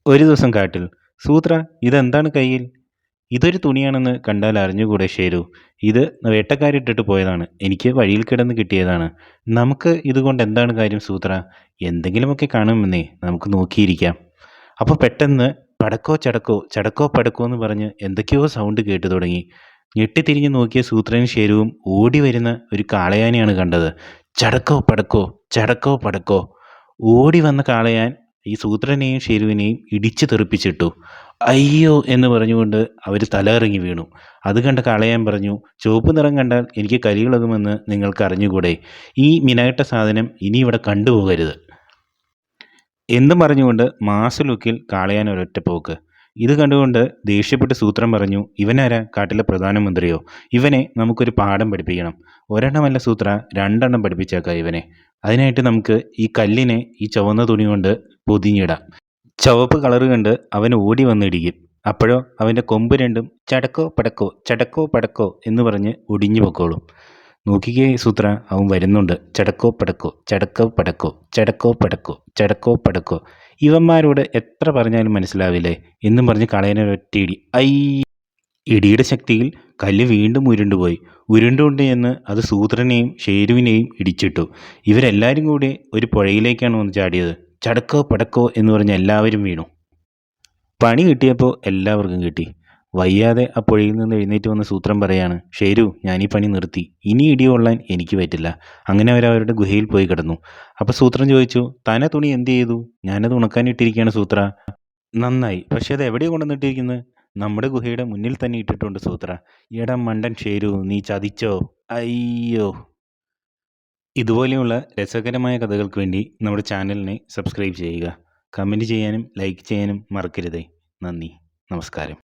ഒരു ദിവസം കാട്ടിൽ സൂത്ര, ഇതെന്താണ് കയ്യിൽ? ഇതൊരു തുണിയാണെന്ന് കണ്ടാൽ അറിഞ്ഞുകൂടെ ഷേരു? ഇത് വേട്ടക്കാരിട്ടിട്ട് പോയതാണ്. എനിക്ക് വഴിയിൽ കിടന്ന് കിട്ടിയതാണ്. നമുക്ക് ഇതുകൊണ്ട് എന്താണ് കാര്യം സൂത്ര? എന്തെങ്കിലുമൊക്കെ കാണുമെന്നേ, നമുക്ക് നോക്കിയിരിക്കാം. അപ്പോൾ പെട്ടെന്ന് പടക്കോ ചടക്കോ ചടക്കോ പടക്കോ എന്ന് പറഞ്ഞ് എന്തൊക്കെയോ സൗണ്ട് കേട്ടു തുടങ്ങി. ഞെട്ടിത്തിരിഞ്ഞ് നോക്കിയ സൂത്രനും ഷേരുവും ഓടി വരുന്ന ഒരു കാളയാനെയാണ് കണ്ടത്. ചടക്കോ പടക്കോ ചടക്കോ പടക്കോ. ഓടി വന്ന കാളയാൻ ഈ സൂത്രനെയും ഷേരുവിനെയും ഇടിച്ചു തെറിപ്പിച്ചിട്ടു. അയ്യോ എന്ന് പറഞ്ഞുകൊണ്ട് അവർ തലകറങ്ങി വീണു. അത് കണ്ട കാളയാൻ പറഞ്ഞു, ചുവപ്പ് നിറം കണ്ടാൽ എനിക്ക് കലിയിളകുമെന്ന് നിങ്ങൾക്ക് അറിഞ്ഞുകൂടെ? ഈ മിനകെട്ട സാധനം ഇനി ഇവിടെ കണ്ടുപോകരുത് എന്നും പറഞ്ഞുകൊണ്ട് മാസ് ലുക്കിൽ കാളയാൻ ഒരൊറ്റ പോക്ക്. ഇത് കണ്ടുകൊണ്ട് ദേഷ്യപ്പെട്ട് സൂത്രം പറഞ്ഞു, ഇവനാരാ? കാട്ടിലെ പ്രധാനമന്ത്രിയോ? ഇവനെ നമുക്കൊരു പാഠം പഠിപ്പിക്കണം. ഒരെണ്ണമല്ല സൂത്ര, 2 എണ്ണം പഠിപ്പിച്ചേക്കാം ഇവനെ. അതിനായിട്ട് നമുക്ക് ഈ കല്ലിനെ ഈ ചുവന്ന തുണി കൊണ്ട് പൊതിഞ്ഞിടാം. ചുവപ്പ് കളറ് കണ്ട് അവൻ ഓടി വന്നിടിക്കും. അപ്പോഴോ അവൻ്റെ കൊമ്പ് രണ്ടും ചടക്കോ പടക്കോ ചടക്കോ പടക്കോ എന്ന് പറഞ്ഞ് ഒടിഞ്ഞു പൊക്കോളും. നോക്കിക്കേ സൂത്ര, അവൻ വരുന്നുണ്ട്. ചടക്കോ പടക്കോ ചടക്കോ പടക്കോ ചടക്കോ പടക്കോ ചടക്കോ പടക്കോ. ഇവന്മാരോട് എത്ര പറഞ്ഞാലും മനസ്സിലാവില്ലേ എന്നും പറഞ്ഞ് കളയനെ ഒറ്റ ഇടി. ഐ! ഇടിയുടെ ശക്തിയിൽ കല്ല് വീണ്ടും ഉരുണ്ടുപോയി. ഉരുണ്ടുകൊണ്ട് എന്ന് അത് സൂത്രനെയും ഷേരുവിനെയും ഇടിച്ചിട്ടു. ഇവരെല്ലാവരും കൂടി ഒരു പുഴയിലേക്കാണ് വന്ന് ചാടിയത്. ചടക്കോ പടക്കോ എന്ന് പറഞ്ഞ് എല്ലാവരും വീണു. പണി കിട്ടിയപ്പോൾ എല്ലാവർക്കും കിട്ടി. വയ്യാതെ ആ പുഴയിൽ നിന്ന് എഴുന്നേറ്റ് വന്ന സൂത്രം പറയാണ്, ഷേരു, ഞാനീ പണി നിർത്തി. ഇനി ഇടി കൊള്ളാൻ എനിക്ക് പറ്റില്ല. അങ്ങനെ അവരവരുടെ ഗുഹയിൽ പോയി കിടന്നു. അപ്പോൾ സൂത്രം ചോദിച്ചു, തന തുണി എന്ത് ചെയ്തു? ഞാനത് ഉണക്കാനിട്ടിരിക്കുകയാണ് സൂത്ര. നന്നായി, പക്ഷെ അത് എവിടെയാണ് കൊണ്ടുവന്നിട്ടിരിക്കുന്നത്? നമ്മുടെ ഗുഹയുടെ മുന്നിൽ തന്നെ ഇട്ടിട്ടുണ്ട് സൂത്ര. എടാ മണ്ടൻ ഷേരു, നീ ചതിച്ചോ? അയ്യോ! ഇതുപോലെയുള്ള രസകരമായ കഥകൾക്ക് വേണ്ടി നമ്മുടെ ചാനലിനെ സബ്സ്ക്രൈബ് ചെയ്യുക. കമൻറ്റ് ചെയ്യാനും ലൈക്ക് ചെയ്യാനും മറക്കരുതേ. നന്ദി, നമസ്കാരം.